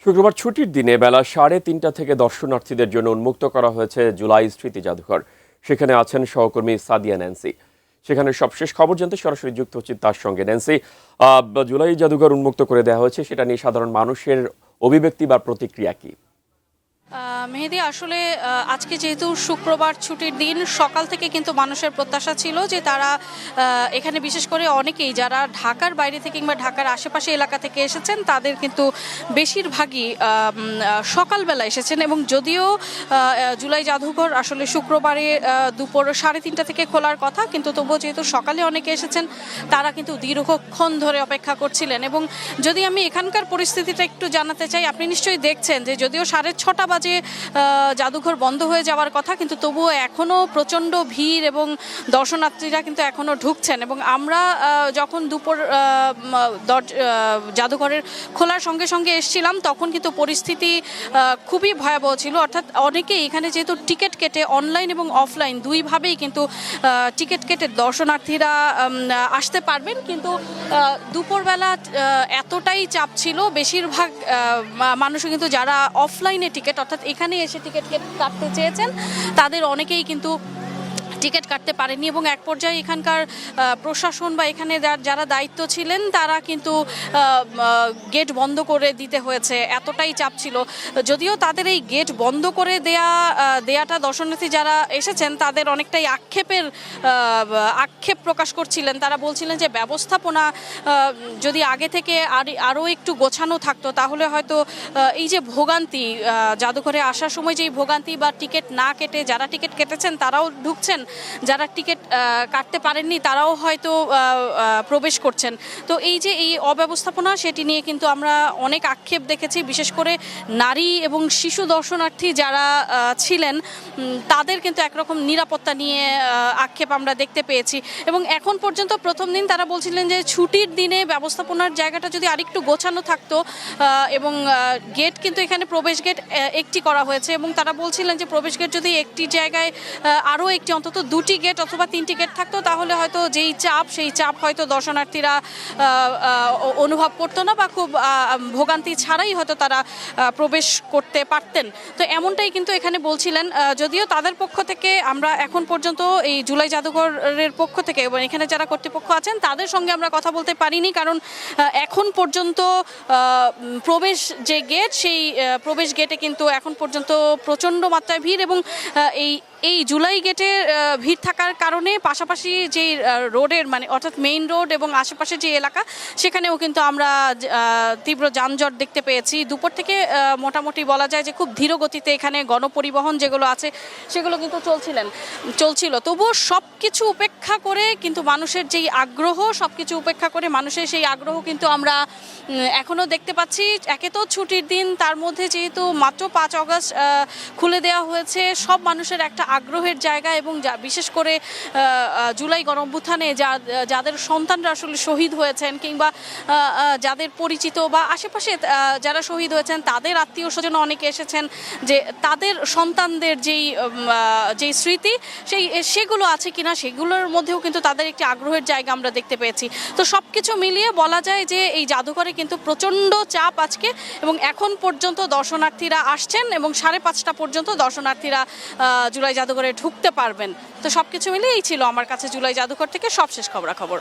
শুক্রবার ছুটির দিনে বেলা 3:30 থেকে দর্শনার্থীদের জন্য উন্মুক্ত করা হয়েছে জুলাই স্মৃতি জাদুঘর। সেখানে আছেন সহকর্মী সাদিয়া ন্যান্সি। সেখানে সবশেষ খবর জানতে সরাসরি যুক্ত হচ্ছে তার সঙ্গে ন্যান্সি। জুলাই জাদুঘর উন্মুক্ত করে দেওয়া হয়েছে, সেটা নিয়ে সাধারণ মানুষের অভিব্যক্তি বা প্রতিক্রিয়া কি? মেহেদি, আসলে আজকে যেহেতু শুক্রবার ছুটির দিন, সকাল থেকে কিন্তু মানুষের প্রত্যাশা ছিল যে তারা এখানে, বিশেষ করে অনেকেই যারা ঢাকার বাইরে থেকে কিংবা ঢাকার আশেপাশে এলাকা থেকে এসেছেন, তাদের কিন্তু বেশিরভাগই সকালবেলা এসেছেন। এবং যদিও জুলাই জাদুঘর আসলে শুক্রবারে দুপুর 3:30 থেকে খোলার কথা, কিন্তু তবুও যেহেতু সকালে অনেকে এসেছেন, তারা কিন্তু দীর্ঘক্ষণ ধরে অপেক্ষা করছিলেন। এবং যদি আমি এখানকার পরিস্থিতিটা একটু জানাতে চাই, আপনি নিশ্চয়ই দেখছেন যে যদিও 6:30 বাজে জাদুঘর বন্ধ হয়ে যাওয়ার কথা, কিন্তু তবুও এখনো প্রচন্ড ভিড় এবং দর্শনার্থীরা কিন্তু এখনো ঢুকছেন। এবং আমরা যখন দুপুর জাদুঘরের খোলার সঙ্গে সঙ্গে এসেছিলাম, তখন কিন্তু পরিস্থিতি খুবই ভয়াবহ ছিল। অর্থাৎ অনেকেই এখানে যেহেতু টিকিট কেটে, অনলাইন এবং অফলাইন দুইভাবেই কিন্তু টিকিট কেটে দর্শনার্থীরা আসতে পারবেন, কিন্তু দুপুরবেলা এতটাই চাপ ছিল, বেশিরভাগ মানুষও কিন্তু যারা অফলাইনে টিকিট, অর্থাৎ এখানে এসে টিকিট কাটতে চেয়েছেন, তাদের অনেকেই কিন্তু টিকিট কাটতে পারেনি। এবং এক পর্যায়ে এখানকার প্রশাসন বা এখানে যারা দায়িত্ব ছিলেন, তারা কিন্তু গেট বন্ধ করে দিতে হয়েছে, এতটাই চাপ ছিল। যদিও তাদের এই গেট বন্ধ করে দেয়াটা দর্শনার্থী যারা এসেছেন, তাদের অনেকটাই আক্ষেপ প্রকাশ করছিলেন। তারা বলছিলেন যে ব্যবস্থাপনা যদি আগে থেকে আরও একটু গোছানো থাকতো, তাহলে হয়তো এই যে ভোগান্তি, জাদুঘরে আসার সময় যেই ভোগান্তি, বা টিকিট না কেটে যারা টিকিট কেটেছেন তারাও ঢুকছেন, যারা টিকিট কাটতে পারেননি তারাও হয়তো প্রবেশ করছেন। তো এই যে এই অব্যবস্থাপনা, সেটি নিয়ে কিন্তু আমরা অনেক আক্ষেপ দেখেছি। বিশেষ করে নারী এবং শিশু দর্শনার্থী যারা ছিলেন, তাদের কিন্তু একরকম নিরাপত্তা নিয়ে আক্ষেপ আমরা দেখতে পেয়েছি। এবং এখন পর্যন্ত প্রথম দিন তারা বলছিলেন যে ছুটির দিনে ব্যবস্থাপনার জায়গাটা যদি আরেকটু গোছানো থাকতো, এবং গেট কিন্তু এখানে প্রবেশ গেট একটি করা হয়েছে, এবং তারা বলছিলেন যে প্রবেশ গেট যদি একটি জায়গায় আরও একটি, অন্তত 2টি গেট অথবা 3টি গেট থাকতো, তাহলে হয়তো যেই চাপ, সেই চাপ হয়তো দর্শনার্থীরা অনুভব করতো না, বা খুব ভোগান্তি ছাড়াই হয়তো তারা প্রবেশ করতে পারতেন। তো এমনটাই কিন্তু এখানে বলছিলেন। যদিও তাদের পক্ষ থেকে আমরা এখন পর্যন্ত এই জুলাই জাদুঘরের পক্ষ থেকে এবং এখানে যারা কর্তৃপক্ষ আছেন, তাদের সঙ্গে আমরা কথা বলতে পারিনি, কারণ এখন পর্যন্ত প্রবেশ যে গেট, সেই প্রবেশ গেটে কিন্তু এখন পর্যন্ত প্রচণ্ড মাত্রায় ভিড়। এবং এই জুলাই গেটে ভিড় থাকার কারণে পাশাপাশি যেই রোডের, মানে অর্থাৎ মেইন রোড এবং আশেপাশে যে এলাকা, সেখানেও কিন্তু আমরা তীব্র যানজট দেখতে পেয়েছি। দুপুর থেকে মোটামুটি বলা যায় যে খুব ধীর গতিতে এখানে গণপরিবহন যেগুলো আছে, সেগুলো কিন্তু চলছিল। তবুও সব কিছু উপেক্ষা করে কিন্তু মানুষের যেই আগ্রহ, সব কিছু উপেক্ষা করে মানুষের সেই আগ্রহ কিন্তু আমরা এখনও দেখতে পাচ্ছি। একে তো ছুটির দিন, তার মধ্যে যেহেতু মাত্র 5 আগস্ট খুলে দেওয়া হয়েছে, সব মানুষের একটা আগ্রহের জায়গা। এবং বিশেষ করে জুলাই গণঅভ্যুত্থানে যাদের সন্তানরা আসলে শহীদ হয়েছেন, কিংবা যাদের পরিচিত বা আশেপাশে যারা শহীদ হয়েছেন, তাদের আত্মীয় স্বজন অনেকে এসেছেন, যে তাদের সন্তানদের যেই স্মৃতি, সেগুলো আছে কিনা, সেগুলোর মধ্যেও কিন্তু তাদের একটি আগ্রহের জায়গা আমরা দেখতে পেয়েছি। তো সব কিছু মিলিয়ে বলা যায় যে এই জাদুঘরে কিন্তু প্রচণ্ড চাপ আজকে, এবং এখন পর্যন্ত দর্শনার্থীরা আসছেন, এবং 5:30 পর্যন্ত দর্শনার্থীরা জুলাই জাদুঘরে ঢুকতে পারবেন। তো সবকিছু মিলিয়ে এই ছিল আমার কাছে জুলাই জাদুঘর থেকে সবশেষ খবরাখবর।